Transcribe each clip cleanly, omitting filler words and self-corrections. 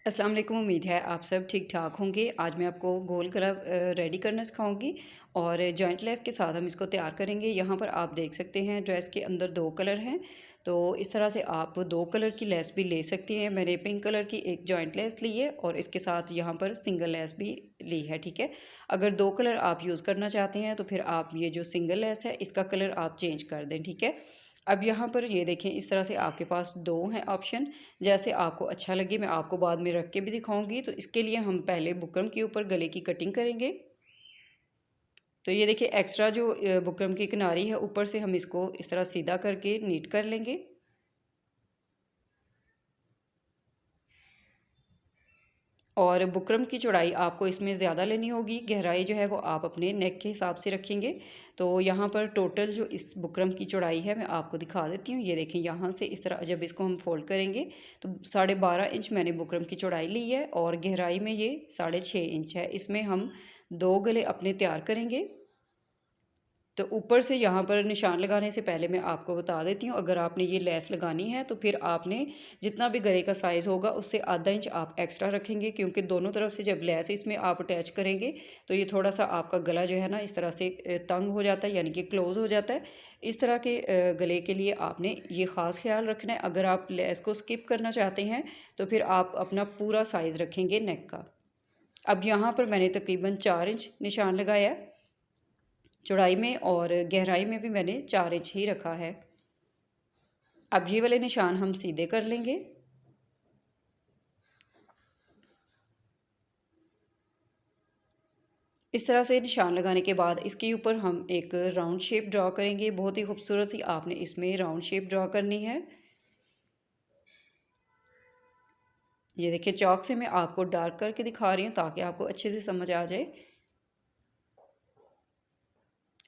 अस्सलाम वालेकुम। उम्मीद है आप सब ठीक ठाक होंगे। आज मैं आपको गोल गला रेडी करना सिखाऊंगी और जॉइंट लेस के साथ हम इसको तैयार करेंगे। यहाँ पर आप देख सकते हैं ड्रेस के अंदर दो कलर हैं, तो इस तरह से आप दो कलर की लेस भी ले सकती हैं। मैंने पिंक कलर की एक जॉइंट लेस ली है और इसके साथ यहाँ पर सिंगल लेस भी ली है। ठीक है, अगर दो कलर आप यूज़ करना चाहते हैं तो फिर आप ये जो सिंगल लेस है इसका कलर आप चेंज कर दें। ठीक है, अब यहाँ पर ये देखें, इस तरह से आपके पास दो हैं ऑप्शन। जैसे आपको अच्छा लगे, मैं आपको बाद में रख के भी दिखाऊंगी। तो इसके लिए हम पहले बुकरम के ऊपर गले की कटिंग करेंगे। तो ये देखिए, एक्स्ट्रा जो बुकरम की किनारी है ऊपर से हम इसको इस तरह सीधा करके नीट कर लेंगे। और बुकरम की चौड़ाई आपको इसमें ज़्यादा लेनी होगी, गहराई जो है वो आप अपने नेक के हिसाब से रखेंगे। तो यहाँ पर टोटल जो इस बुकरम की चौड़ाई है मैं आपको दिखा देती हूँ। ये देखें, यहाँ से इस तरह जब इसको हम फोल्ड करेंगे तो 12.5 इंच मैंने बुकरम की चौड़ाई ली है और गहराई में ये 6.5 इंच है। इसमें हम दो गले अपने तैयार करेंगे। तो ऊपर से यहाँ पर निशान लगाने से पहले मैं आपको बता देती हूँ, अगर आपने ये लेस लगानी है तो फिर आपने जितना भी गले का साइज़ होगा उससे आधा इंच आप एक्स्ट्रा रखेंगे, क्योंकि दोनों तरफ से जब लेस इसमें आप अटैच करेंगे तो ये थोड़ा सा आपका गला जो है ना इस तरह से तंग हो जाता है, यानी कि क्लोज़ हो जाता है। इस तरह के गले के लिए आपने ये ख़ास ख्याल रखना है। अगर आप लेस को स्किप करना चाहते हैं तो फिर आप अपना पूरा साइज़ रखेंगे नेक का। अब यहाँ पर मैंने तकरीबन 4 इंच निशान लगाया चौड़ाई में और गहराई में भी मैंने 4 इंच ही रखा है। अब ये वाले निशान हम सीधे कर लेंगे। इस तरह से निशान लगाने के बाद इसके ऊपर हम एक राउंड शेप ड्रॉ करेंगे। बहुत ही खूबसूरत सी आपने इसमें राउंड शेप ड्रॉ करनी है। ये देखिए, चॉक से मैं आपको डार्क करके दिखा रही हूँ ताकि आपको अच्छे से समझ आ जाए।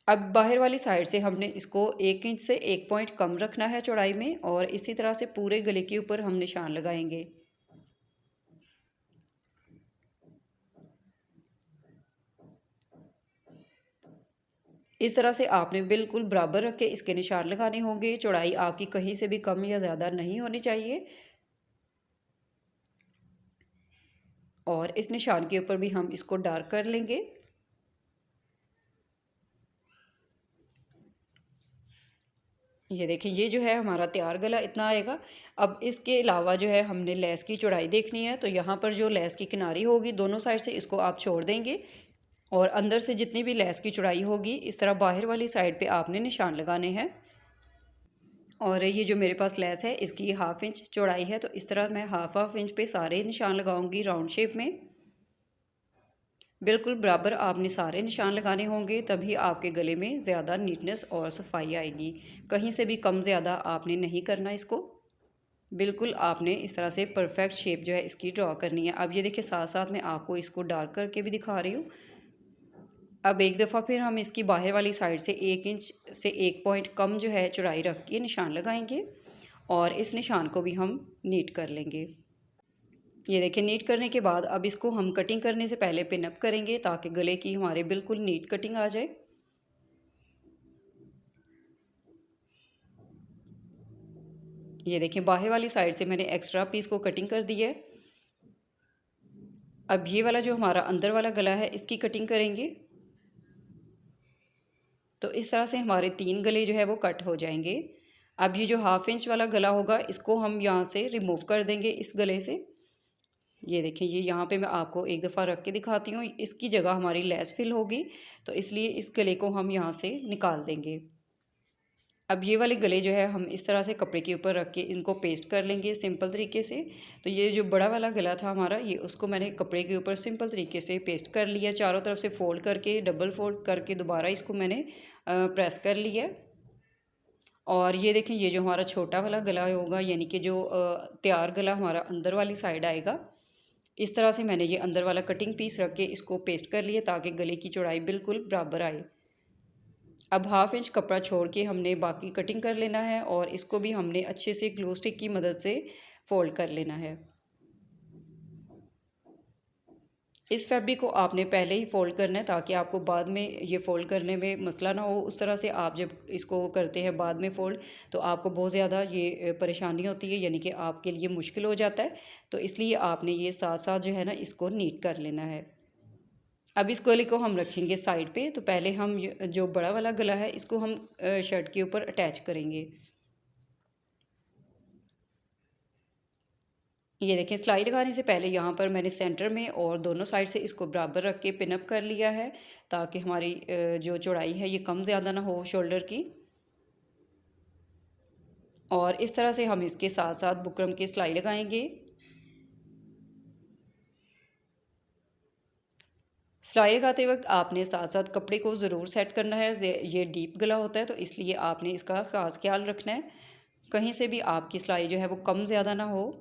अब बाहर वाली साइड से हमने इसको 1 इंच से 1 पॉइंट कम रखना है चौड़ाई में और इसी तरह से पूरे गले के ऊपर हम निशान लगाएंगे। इस तरह से आपने बिल्कुल बराबर रख के इसके निशान लगाने होंगे। चौड़ाई आपकी कहीं से भी कम या ज़्यादा नहीं होनी चाहिए। और इस निशान के ऊपर भी हम इसको डार्क कर लेंगे। ये देखिए, ये जो है हमारा तैयार गला इतना आएगा। अब इसके अलावा जो है हमने लेस की चौड़ाई देखनी है, तो यहाँ पर जो लेस की किनारी होगी दोनों साइड से इसको आप छोड़ देंगे और अंदर से जितनी भी लेस की चौड़ाई होगी इस तरह बाहर वाली साइड पे आपने निशान लगाने हैं। और ये जो मेरे पास लेस है इसकी 1/2 इंच चौड़ाई है, तो इस तरह मैं हाफ इंच पे सारे निशान लगाऊंगी राउंड शेप में। बिल्कुल बराबर आपने सारे निशान लगाने होंगे, तभी आपके गले में ज़्यादा नीटनेस और सफाई आएगी। कहीं से भी कम ज़्यादा आपने नहीं करना इसको। बिल्कुल आपने इस तरह से परफेक्ट शेप जो है इसकी ड्रॉ करनी है। अब ये देखिए, साथ साथ मैं आपको इसको डार्क करके भी दिखा रही हूँ। अब एक दफ़ा फिर हम इसकी बाहर वाली साइड से 1 इंच से 1 पॉइंट कम जो है चौड़ाई रख के निशान लगाएंगे और इस निशान को भी हम नीट कर लेंगे। ये देखिए, नीट करने के बाद अब इसको हम कटिंग करने से पहले पिन अप करेंगे ताकि गले की हमारे बिल्कुल नीट कटिंग आ जाए। ये देखिए, बाहर वाली साइड से मैंने एक्स्ट्रा पीस को कटिंग कर दी है। अब ये वाला जो हमारा अंदर वाला गला है इसकी कटिंग करेंगे। तो इस तरह से हमारे 3 गले जो है वो कट हो जाएंगे। अब ये जो 1/2 इंच वाला गला होगा इसको हम यहाँ से रिमूव कर देंगे इस गले से। ये देखिए, ये यहाँ पे मैं आपको एक दफ़ा रख के दिखाती हूँ। इसकी जगह हमारी लेस फिल होगी, तो इसलिए इस गले को हम यहाँ से निकाल देंगे। अब ये वाले गले जो है हम इस तरह से कपड़े के ऊपर रख के इनको पेस्ट कर लेंगे सिंपल तरीके से। तो ये जो बड़ा वाला गला था हमारा, ये उसको मैंने कपड़े के ऊपर सिंपल तरीके से पेस्ट कर लिया। चारों तरफ से फोल्ड करके डबल फोल्ड करके दोबारा इसको मैंने प्रेस कर लिया। और ये देखें, ये जो हमारा छोटा वाला गला होगा, यानी कि जो तैयार गला हमारा अंदर वाली साइड आएगा, इस तरह से मैंने ये अंदर वाला कटिंग पीस रख के इसको पेस्ट कर लिया ताकि गले की चौड़ाई बिल्कुल बराबर आए। अब 1/2 इंच कपड़ा छोड़ के हमने बाकी कटिंग कर लेना है और इसको भी हमने अच्छे से ग्लू स्टिक की मदद से फोल्ड कर लेना है। इस फैब्रिक को आपने पहले ही फ़ोल्ड करना है ताकि आपको बाद में ये फ़ोल्ड करने में मसला ना हो। उस तरह से आप जब इसको करते हैं बाद में फ़ोल्ड, तो आपको बहुत ज़्यादा ये परेशानी होती है, यानी कि आपके लिए मुश्किल हो जाता है। तो इसलिए आपने ये साथ साथ जो है ना इसको नीट कर लेना है। अब इस गले को हम रखेंगे साइड पे। तो पहले हम जो बड़ा वाला गला है इसको हम शर्ट के ऊपर अटैच करेंगे। ये देखें, सिलाई लगाने से पहले यहाँ पर मैंने सेंटर में और दोनों साइड से इसको बराबर रख के पिन अप कर लिया है, ताकि हमारी जो चौड़ाई है ये कम ज़्यादा ना हो शोल्डर की। और इस तरह से हम इसके साथ साथ बुकरम की सिलाई लगाएंगे। सिलाई लगाते वक्त आपने साथ साथ कपड़े को ज़रूर सेट करना है। ये डीप गला होता है तो इसलिए आपने इसका ख़ास ख्याल रखना है, कहीं से भी आपकी सिलाई जो है वो कम ज़्यादा ना हो।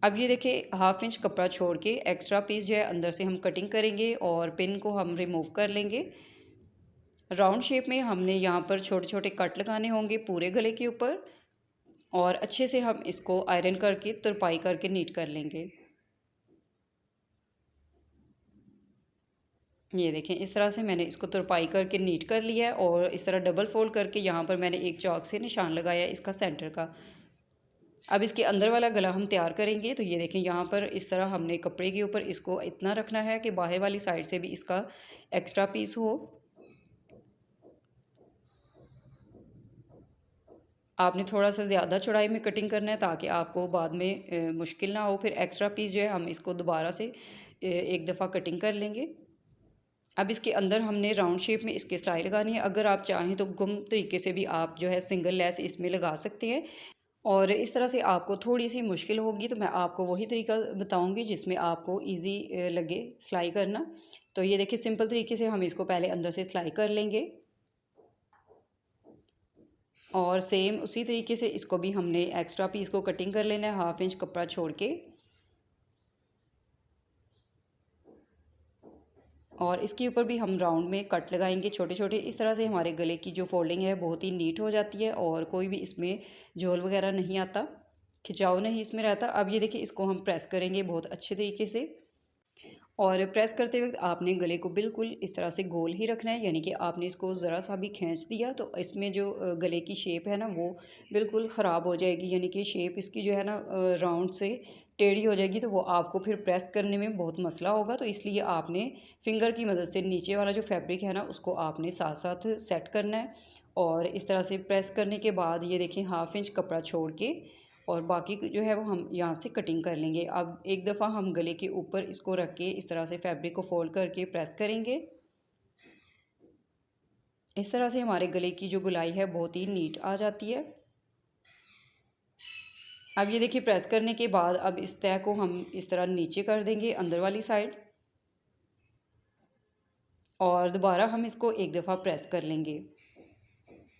अब ये देखिए, 1/2 इंच कपड़ा छोड़ के एक्स्ट्रा पीस जो है अंदर से हम कटिंग करेंगे और पिन को हम रिमूव कर लेंगे। राउंड शेप में हमने यहाँ पर छोटे छोटे कट लगाने होंगे पूरे गले के ऊपर, और अच्छे से हम इसको आयरन करके तुरपाई करके नीट कर लेंगे। ये देखें, इस तरह से मैंने इसको तुरपाई करके नीट कर लिया है, और इस तरह डबल फोल्ड करके यहाँ पर मैंने एक चौक से निशान लगाया है इसका सेंटर का। अब इसके अंदर वाला गला हम तैयार करेंगे। तो ये देखें, यहाँ पर इस तरह हमने कपड़े के ऊपर इसको इतना रखना है कि बाहर वाली साइड से भी इसका एक्स्ट्रा पीस हो। आपने थोड़ा सा ज़्यादा चौड़ाई में कटिंग करना है ताकि आपको बाद में मुश्किल ना हो। फिर एक्स्ट्रा पीस जो है हम इसको दोबारा से एक दफ़ा कटिंग कर लेंगे। अब इसके अंदर हमने राउंड शेप में इसके सिलाई लगानी है। अगर आप चाहें तो गुम तरीके से भी आप जो है सिंगल लेस इसमें लगा सकते हैं, और इस तरह से आपको थोड़ी सी मुश्किल होगी तो मैं आपको वही तरीका बताऊंगी जिसमें आपको इजी लगे सिलाई करना। तो ये देखिए, सिंपल तरीके से हम इसको पहले अंदर से सिलाई कर लेंगे, और सेम उसी तरीके से इसको भी हमने एक्स्ट्रा पीस को कटिंग कर लेना है 1/2 इंच कपड़ा छोड़ के। और इसके ऊपर भी हम राउंड में कट लगाएंगे छोटे छोटे। इस तरह से हमारे गले की जो फोल्डिंग है बहुत ही नीट हो जाती है, और कोई भी इसमें झोल वगैरह नहीं आता, खिंचाव नहीं इसमें रहता। अब ये देखिए, इसको हम प्रेस करेंगे बहुत अच्छे तरीके से, और प्रेस करते वक्त आपने गले को बिल्कुल इस तरह से गोल ही रखना है, यानी कि आपने इसको ज़रा सा भी खींच दिया तो इसमें जो गले की शेप है ना वो बिल्कुल ख़राब हो जाएगी, यानी कि शेप इसकी जो है ना राउंड से टेढ़ी हो जाएगी, तो वो आपको फिर प्रेस करने में बहुत मसला होगा। तो इसलिए आपने फिंगर की मदद से नीचे वाला जो फैब्रिक है ना उसको आपने साथ साथ सेट करना है। और इस तरह से प्रेस करने के बाद ये देखें, 1/2 इंच कपड़ा छोड़ के और बाकी जो है वो हम यहाँ से कटिंग कर लेंगे। अब एक दफ़ा हम गले के ऊपर इसको रख के इस तरह से फैब्रिक को फोल्ड करके प्रेस करेंगे। इस तरह से हमारे गले की जो गुलाई है बहुत ही नीट आ जाती है। अब ये देखिए, प्रेस करने के बाद अब इस तह को हम इस तरह नीचे कर देंगे अंदर वाली साइड, और दोबारा हम इसको एक दफ़ा प्रेस कर लेंगे।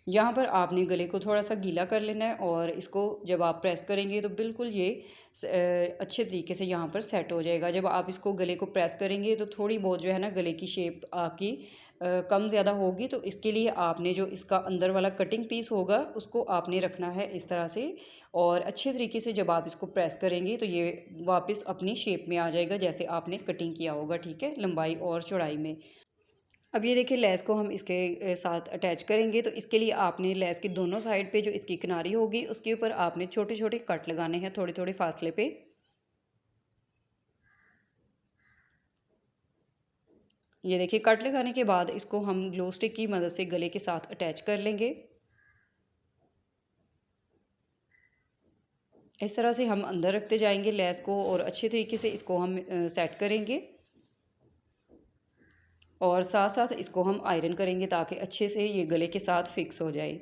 यहाँ पर आपने गले को थोड़ा सा गीला कर लेना है, और इसको जब आप प्रेस करेंगे तो बिल्कुल ये अच्छे तरीके से यहाँ पर सेट हो जाएगा। जब आप इसको गले को प्रेस करेंगे तो थोड़ी बहुत जो है ना गले की शेप आपकी कम ज़्यादा होगी, तो इसके लिए आपने जो इसका अंदर वाला कटिंग पीस होगा उसको आपने रखना है इस तरह से, और अच्छे तरीके से जब आप इसको प्रेस करेंगे तो ये वापस अपनी शेप में आ जाएगा जैसे आपने कटिंग किया होगा, ठीक है, लंबाई और चौड़ाई में। अब ये देखिए, लेस को हम इसके साथ अटैच करेंगे। तो इसके लिए आपने लेस की दोनों साइड पे जो इसकी किनारी होगी उसके ऊपर आपने छोटे छोटे कट लगाने हैं थोड़े थोड़े फासले पे। ये देखिए, कट लगाने के बाद इसको हम ग्लो स्टिक की मदद से गले के साथ अटैच कर लेंगे। इस तरह से हम अंदर रखते जाएंगे लेस को, और अच्छे तरीके से इसको हम सेट करेंगे, और साथ साथ इसको हम आयरन करेंगे ताकि अच्छे से ये गले के साथ फिक्स हो जाए।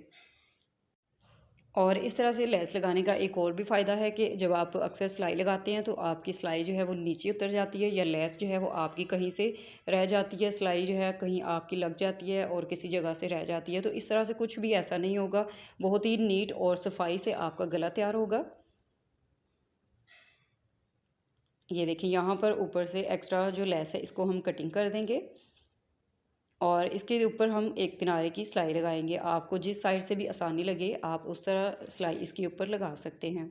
और इस तरह से लेस लगाने का एक और भी फ़ायदा है कि जब आप अक्सर सिलाई लगाते हैं तो आपकी सिलाई जो है वो नीचे उतर जाती है, या लेस जो है वो आपकी कहीं से रह जाती है, सिलाई जो है कहीं आपकी लग जाती है और किसी जगह से रह जाती है। तो इस तरह से कुछ भी ऐसा नहीं होगा, बहुत ही नीट और सफाई से आपका गला तैयार होगा। ये देखिए, यहाँ पर ऊपर से एक्स्ट्रा जो लेस है इसको हम कटिंग कर देंगे, और इसके ऊपर हम एक किनारे की सिलाई लगाएंगे। आपको जिस साइड से भी आसानी लगे आप उस तरह सिलाई इसके ऊपर लगा सकते हैं।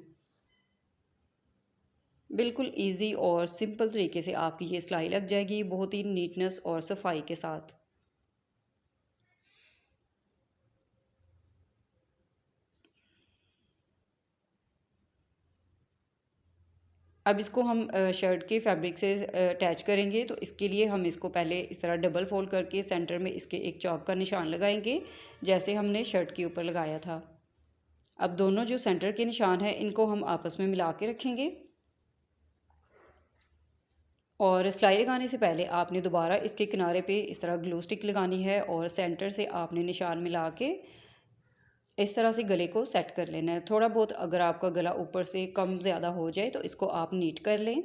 बिल्कुल इजी और सिंपल तरीके से आपकी ये सिलाई लग जाएगी, बहुत ही नीटनेस और सफाई के साथ। अब इसको हम शर्ट के फैब्रिक से अटैच करेंगे, तो इसके लिए हम इसको पहले इस तरह डबल फोल्ड करके सेंटर में इसके एक चौक का निशान लगाएंगे, जैसे हमने शर्ट के ऊपर लगाया था। अब दोनों जो सेंटर के निशान हैं इनको हम आपस में मिला के रखेंगे, और सिलाई लगाने से पहले आपने दोबारा इसके किनारे पे इस तरह ग्लू स्टिक लगानी है और सेंटर से आपने निशान मिला के इस तरह से गले को सेट कर लेना है। थोड़ा बहुत अगर आपका गला ऊपर से कम ज़्यादा हो जाए तो इसको आप नीट कर लें।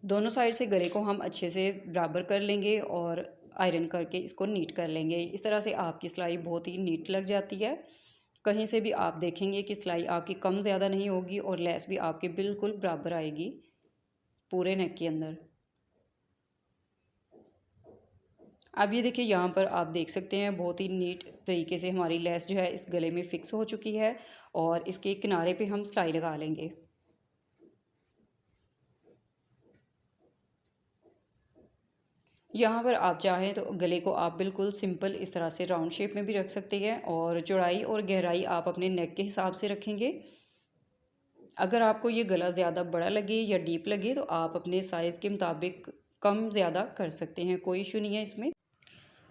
दोनों साइड से गले को हम अच्छे से बराबर कर लेंगे और आयरन करके इसको नीट कर लेंगे। इस तरह से आपकी सिलाई बहुत ही नीट लग जाती है। कहीं से भी आप देखेंगे कि सिलाई आपकी कम ज़्यादा नहीं होगी और लेस भी आपके बिल्कुल बराबर आएगी पूरे नेक के अंदर। अब ये देखिए, यहाँ पर आप देख सकते हैं बहुत ही नीट तरीके से हमारी लेस जो है इस गले में फ़िक्स हो चुकी है, और इसके किनारे पे हम सिलाई लगा लेंगे। यहाँ पर आप चाहें तो गले को आप बिल्कुल सिंपल इस तरह से राउंड शेप में भी रख सकते हैं, और चौड़ाई और गहराई आप अपने नेक के हिसाब से रखेंगे। अगर आपको ये गला ज़्यादा बड़ा लगे या डीप लगे तो आप अपने साइज़ के मुताबिक कम ज़्यादा कर सकते हैं, कोई इशू नहीं है इसमें।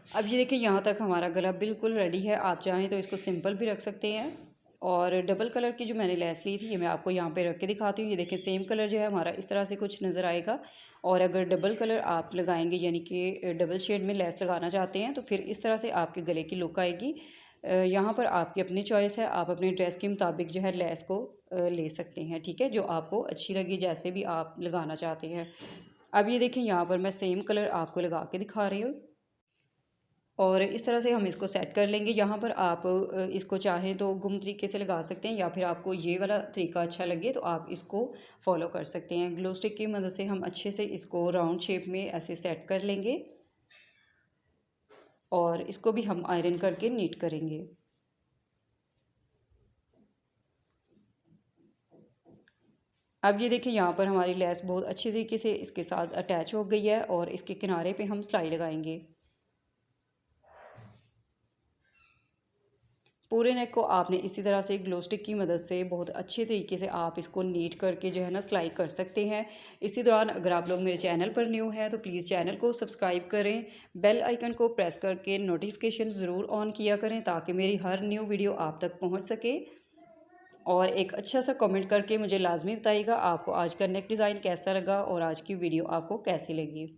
अब ये देखिए, यहाँ तक हमारा गला बिल्कुल रेडी है। आप चाहें तो इसको सिंपल भी रख सकते हैं, और डबल कलर की जो मैंने लेस ली थी ये मैं आपको यहाँ पे रख के दिखाती हूँ। ये देखिए, सेम कलर जो है हमारा इस तरह से कुछ नज़र आएगा, और अगर डबल कलर आप लगाएंगे यानी कि डबल शेड में लेस लगाना चाहते हैं तो फिर इस तरह से आपके गले की लुक आएगी। यहाँ पर आपकी अपनी चॉइस है, आप अपने ड्रेस के मुताबिक जो है लेस को ले सकते हैं, ठीक है, जो आपको अच्छी लगी जैसे भी आप लगाना चाहते हैं। अब ये देखिए, यहाँ पर मैं सेम कलर आपको लगा के दिखा रही हूँ, और इस तरह से हम इसको सेट कर लेंगे। यहाँ पर आप इसको चाहें तो गुम तरीके से लगा सकते हैं, या फिर आपको ये वाला तरीका अच्छा लगे तो आप इसको फॉलो कर सकते हैं। ग्लो स्टिक की मदद से हम अच्छे से इसको राउंड शेप में ऐसे सेट कर लेंगे, और इसको भी हम आयरन करके नीट करेंगे। अब ये देखिए, यहाँ पर हमारी लेस बहुत अच्छी तरीके से इसके साथ अटैच हो गई है, और इसके किनारे पे हम सिलाई लगाएंगे। पूरे नेक को आपने इसी तरह से ग्लो स्टिक की मदद से बहुत अच्छे तरीके से आप इसको नीट करके जो है ना सिलाई कर सकते हैं। इसी दौरान अगर आप लोग मेरे चैनल पर न्यू हैं तो प्लीज़ चैनल को सब्सक्राइब करें, बेल आइकन को प्रेस करके नोटिफिकेशन ज़रूर ऑन किया करें ताकि मेरी हर न्यू वीडियो आप तक पहुँच सके। और एक अच्छा सा कमेंट करके मुझे लाजमी बताइएगा आपको आज का नेक डिज़ाइन कैसा लगा और आज की वीडियो आपको कैसी लगी।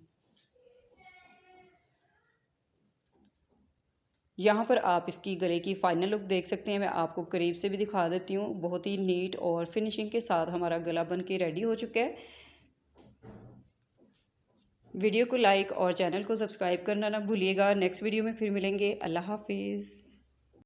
यहाँ पर आप इसकी गले की फाइनल लुक देख सकते हैं। मैं आपको करीब से भी दिखा देती हूँ। बहुत ही नीट और फिनिशिंग के साथ हमारा गला बन के रेडी हो चुका है। वीडियो को लाइक और चैनल को सब्सक्राइब करना ना भूलिएगा। नेक्स्ट वीडियो में फिर मिलेंगे। अल्लाह हाफिज़।